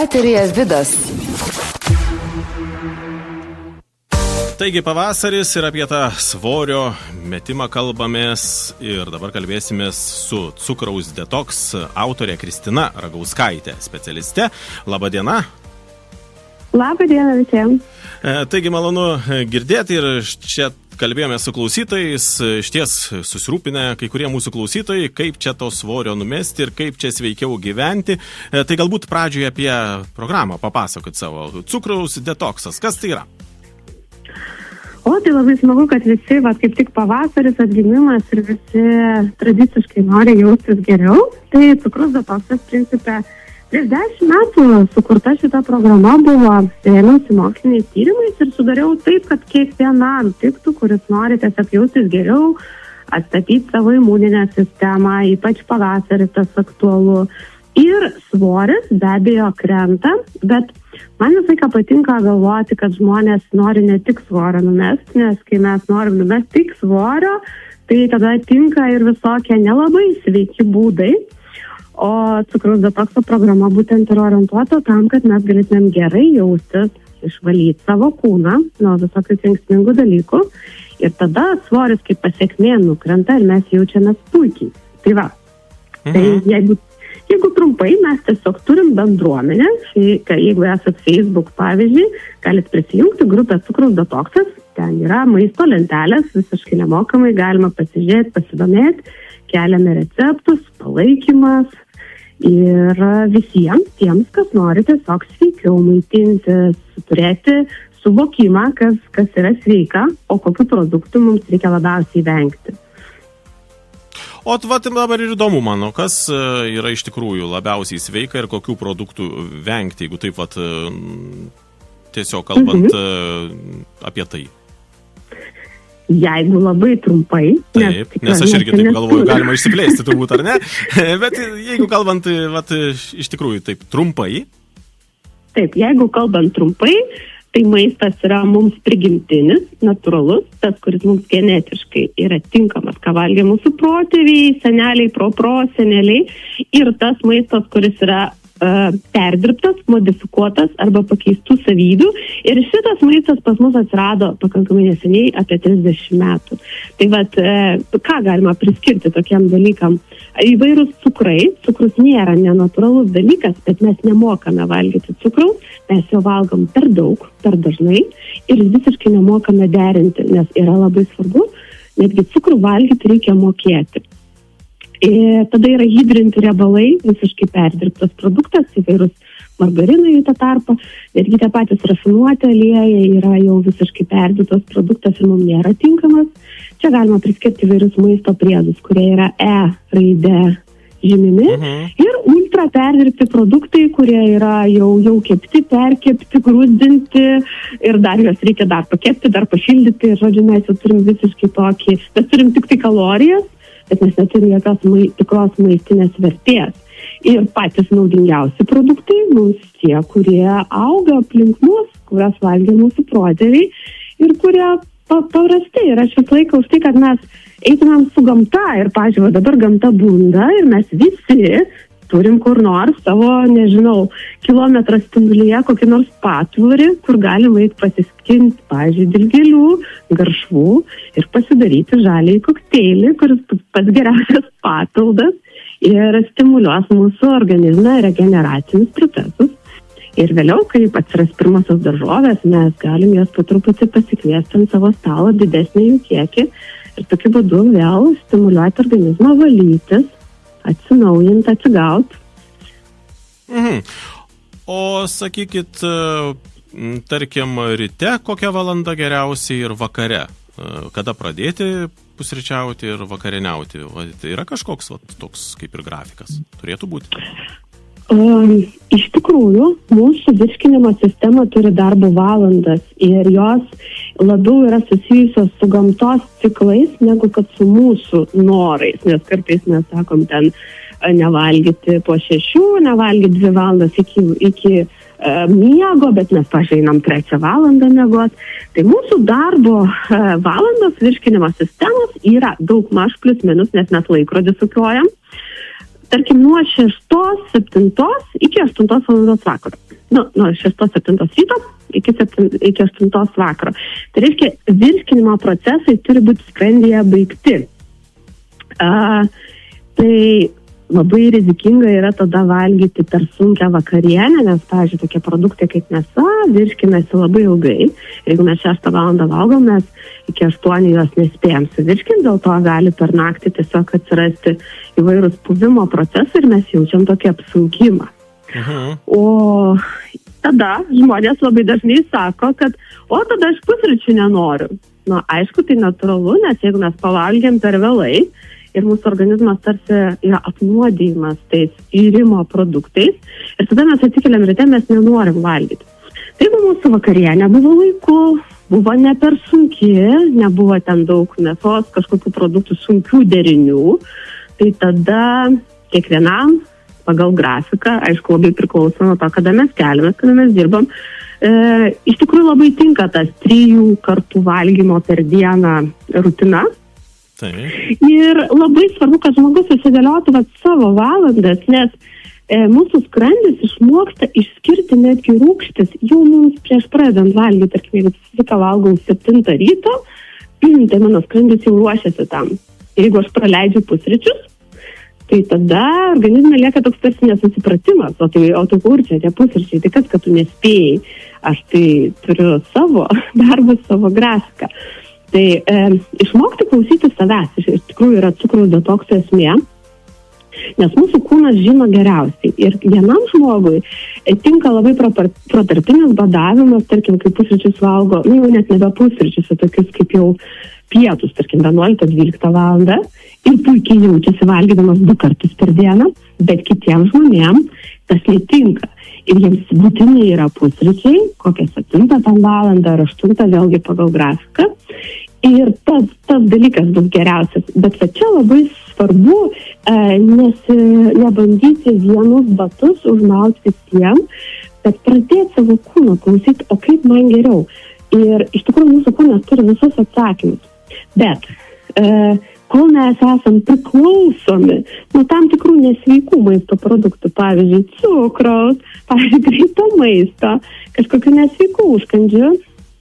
Eteryje Vidas. Taigi pavasaris ir apie tą svorio metimą kalbamės ir dabar kalbėsimės su cukraus detoks autorė Kristina Ragauskaitė, specialiste. Labą dieną. Labą dieną visiems. Taigi malonu girdėti ir čia kalbėjome su klausytojais, šties susirūpinę kai kurie mūsų klausytojai, kaip čia to svorio numesti ir kaip čia sveikiau gyventi. Tai galbūt pradžioje apie programą papasakot savo. Cukraus detoksas, kas tai yra? Tai labai smagu, kad visi, kaip tik pavasaris, atgimimas ir visi tradiciškai nori jaustis geriau. Tai cukraus detoksas principe prieš 10 metų sukurta šita programa buvo rėmiausi moksliniais tyrimais ir sudariau taip, kad kiekvienam tiktų, kuris nori tiesiog jaustis geriau, atstatyti savo imuninę sistemą, ypač pavasarį tas aktualu. Ir svoris be abejo krenta, bet man visą laiką patinka galvoti, kad žmonės nori ne tik svorio numesti, nes kai mes norim numesti tik svorio, tai tada tinka ir visokie nelabai sveiki būdai. O cukraus detokso programa būtent yra orientuota tam, kad mes galėtumėm gerai jaustis, išvalyti savo kūną nuo visokių kenksmingų dalykų ir tada svoris kaip pasekmė nukrenta ir mes jaučiamės puikiai. Tai va, tai jeigu trumpai, mes tiesiog turim bendruomenę, jeigu esat Facebook pavyzdžiui, galit prisijungti grupę cukraus detoksas, ten yra maisto lentelės, visiškai nemokamai galima pasižiūrėti, pasidomėti, keliame receptus, palaikymas ir visiems tiems, kas nori tiesiog sveikiau maitintis, turėti suvokimą, kas yra sveika, o kokių produktų mums reikia labiausiai vengti. O dabar ir įdomu mano, kas yra iš tikrųjų labiausiai sveika ir kokių produktų vengti, jeigu taip tiesiog kalbant apie tai. Jeigu labai trumpai. Taip, nes aš irgi taip galvoju, galima išsiplėsti turbūt, ar ne? Bet jeigu kalbant iš tikrųjų taip trumpai. Taip, jeigu kalbant trumpai, tai maistas yra mums prigimtinis, natūralus, tas, kuris mums genetiškai yra tinkamas, ką valgė mūsų protėviai, seneliai, proseneliai, ir tas maistas, kuris yra perdirbtas, modifikuotas arba pakeistų savybių. Ir šitas maistas pas mus atsirado pakankamai neseniai, apie 30 metų. Tai ką galima priskirti tokiam dalykam? Įvairūs cukrai, cukrus nėra nenatūralus dalykas, bet mes nemokame valgyti cukraus, mes jo valgom per daug, per dažnai ir visiškai nemokame derinti, nes yra labai svarbu, netgi cukrų valgyti reikia mokėti. Tada yra hidrinti riebalai, visiškai perdirbtas produktas, įvairūs margarinai jų tą tarpą, netgi tie patys rafinuoti aliejai yra jau visiškai perdirbtas produktas ir mums nėra tinkamas. Čia galima priskirti įvairius maisto priedus, kurie yra raide žymimi ir ultra perdirbti produktai, kurie yra jau kepti, perkepti, grūdinti ir dar juos reikia dar pakepti, dar pašildyti ir žodžiu mes jau turim visiškai tokį, mes turim tik tai kalorijas, bet mes neturim jokios tikros maistinės vertės. Ir patys naudingiausi produktai mums tie, kurie auga aplink mus, kurias valgė mūsų protėviai ir kurie paprastai. Ir aš visą laiką už tai, kad mes eitumėm su gamta ir, pažiūrėjau, dabar gamta bunda ir mes visi turim kur nors savo, kilometrą spindulyje kokį nors patvorį, kur galim eiti pasiskinti, pavyzdžiui, dilgėlių, garšvų ir pasidaryti žaliąjį kokteilį, kuris pats geriausias papildas ir stimuliuos mūsų organizme regeneracinius procesus. Ir vėliau, kai atsiras pirmosios daržovės, mes galim jas po truputį pasikviesti ant savo stalo didesnį jų kiekį ir tokiu būdu vėl stimuliuoti organizmą valytis, atsinaujinti, atsigauti. O sakykit, tarkim, ryte kokią valandą geriausiai ir vakare? Kada pradėti pusryčiauti ir vakarieniauti? Tai yra kažkoks toks kaip ir grafikas? Turėtų būti? Iš tikrųjų, mūsų virškinimo sistema turi darbo valandas ir jos labiau yra susijusios su gamtos ciklais, negu kad su mūsų norais, nes kartais mes sakom ten nevalgyti po 6, nevalgyti 2 valandas iki miego, bet mes pažinam 3 valandą miegoti. Tai mūsų darbo valandos virškinimo sistemos yra daug maž plius minus, nes mes laikrodį sukiojam. Tarkim, nuo 6, 7 iki 8 valandos vakaro. nuo 6-7 ryto iki 8 vakaro. Tai reiškia, virškinimo procesai turi būti skrandyje baigti. Tai labai rizikinga yra tada valgyti per sunkią vakarienę, nes, pavyzdžiui, tokie produktai kaip mėsa virškinasi labai ilgai. Jeigu mes 6 valandą valgom, mes iki 8 jos nespėjom suvirškinti, dėl to gali per naktį tiesiog atsirasti įvairūs puvimo procesai ir mes jaučiam tokį apsunkimą. O tada žmonės labai dažnai sako, kad tada aš pusryčių nenoriu. Aišku, tai natūralu, nes jeigu mes pavalgėm per vėlai, ir mūsų organizmas tarsi yra apnuodijimas tais irimo produktais. Ir tada mes atsikeliam ryte, mes nenorim valgyti. Tai jeigu mūsų vakarienė buvo laiku, buvo ne per sunki, nebuvo ten daug mėsos, kažkokių produktų sunkių derinių, tai tada kiekvienam pagal grafiką, aišku, labai priklauso nuo to, kada mes keliamės, kada mes dirbam. Iš tikrųjų labai tinka tas 3 kartų valgymo per dieną rutina. Tai. Ir labai svarbu, kad žmogus susidėliotų savo valandas, nes mūsų skrandis išmoksta išskirti netgi rūgštis jau mums prieš pradedant valgyti. Tarkim, jeigu viską valgau 7 ryto, tai mano skrandis jau ruošiasi tam. Jeigu aš praleidžiu pusryčius, tai tada organizme lieka toks tarsi nesusipratimas, o tai kur čia tie pusryčiai, tai kas, kad tu nespėjai, aš tai turiu savo darbą, savo grafiką. Tai išmokti klausyti savęs, iš tikrųjų yra cukraus detokso esmė, nes mūsų kūnas žino geriausiai. Ir vienam žmogui tinka labai protarpinis badavimas, tarkim, kai pusryčius valgo, jau net nebe pusryčius, tokius kaip jau pietus, tarkim, 11-12 valandą, ir puikiai jaučiasi valgydamas 2 kartus per dieną, bet kitiems žmonėms tas netinka. Ir jiems būtinai yra pusryčiai, kokią 7 valandą ar 8, vėlgi pagal grafiką. Ir tas dalykas bus geriausias. Bet čia labai svarbu nebandyti vienus batus užmauti visiems, bet pradėti savo kūną klausyti, o kaip man geriau. Ir iš tikrųjų mūsų kūnas turi visus atsakymus. Bet kol mes esam priklausomi nuo tam tikrų nesveikų maisto produktų, pavyzdžiui, cukraus, pavyzdžiui, greito maisto, kažkokių nesveikų užkandžių,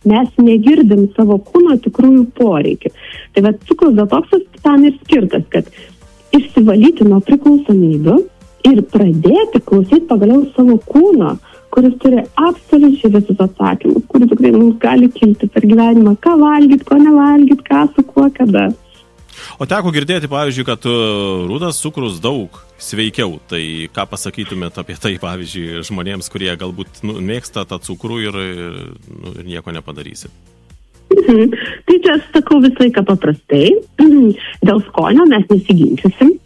mes negirdim savo kūno tikrųjų poreikių. Tai cukraus detoksas tam ir skirtas, kad išsivalyti nuo priklausomybių ir pradėti klausyti pagaliau savo kūno, kuris turi absoliučiai visus atsakymus, kuris tikrai mums gali kilti per gyvenimą, ką valgyti, ko nevalgyti, ką su kuo, kada. O teko girdėti, pavyzdžiui, kad rudas cukrus daug sveikiau. Tai ką pasakytumėt apie tai, pavyzdžiui, žmonėms, kurie galbūt mėgsta tą cukrų ir nieko nepadarysi? Tai čia aš sakau visą laiką paprastai. Dėl skonio mes nesiginčysim.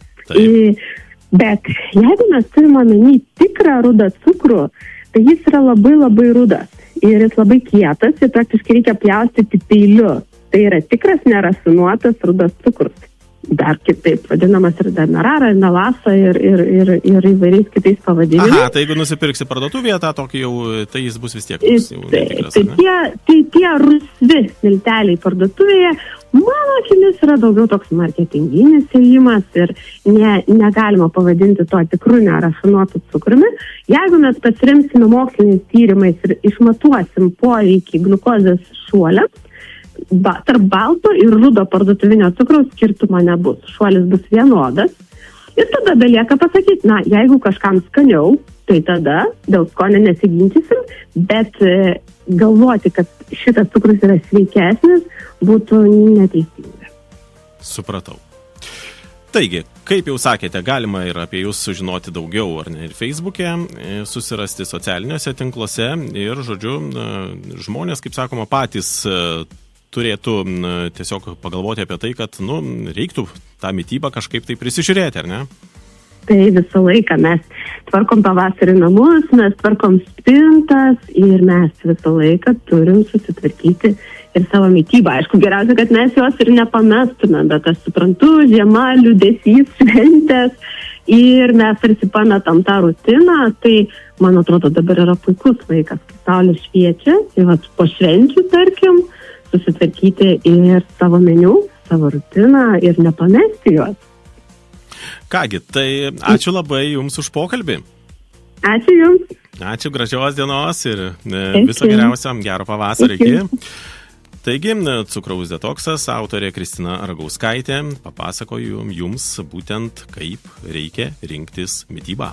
Bet jeigu mes turime omeny tikrą rudą cukrų, tai jis yra labai labai rudas. Ir jis labai kietas ir praktiškai reikia pjaustyti peiliu. Tai yra tikras nerafinuotas rudas cukrus. Dar kitaip vadinamas ir demerara, ir melasa, ir įvairiais kitais pavadinimais. Aha, tai jeigu nusipirksi parduotuvėje tą tokį jau, tai jis bus vis tiek netikras. Tai tie rusvi milteliai parduotuvėje, mano akimis yra daugiau toks marketinginis ėjimas ir negalima pavadinti to tikru nerafinuotu cukrumi. Jeigu mes pasiremsime moksliniais tyrimais ir išmatuosim poveikį gliukozės šuoliams, tarp balto ir rudo parduotuvinio cukraus skirtumo nebus. Šuolis bus vienodas. Ir tada belieka pasakyti, jeigu kažkam skaniau, tai tada dėl skonio nesiginčysim, bet galvoti, kad šitas cukrus yra sveikesnis, būtų neteisinga. Supratau. Taigi, kaip jau sakėte, galima ir apie jūs sužinoti daugiau, ar ne, ir Facebook'e, susirasti socialiniuose tinkluose ir, žodžiu, žmonės, kaip sakoma, patys turėtų tiesiog pagalvoti apie tai, kad, reiktų tą mitybą kažkaip tai prisižiūrėti, ar ne? Tai visą laiką mes tvarkom pavasarį namus, mes tvarkom spintas ir mes visą laiką turim susitvarkyti ir savo mitybą. Aišku, geriausia, kad mes juos ir nepamestume, bet aš suprantu, žiema, liūdesys, šventės ir mes tarsi pametam tą rutiną, tai man atrodo dabar yra puikus laikas, kai saulė šviečia, tai po švenčių, tarkim, susitvarkyti ir savo meniu, savo rutiną ir nepamesti juos. Kągi, tai ačiū labai Jums už pokalbį. Ačiū Jums. Ačiū, gražios dienos ir viso geriausio, gero pavasario. Iki. Taigi, cukraus detoksas, autorė Kristina Ragauskaitė papasakojo jums būtent, kaip reikia rinktis mitybą.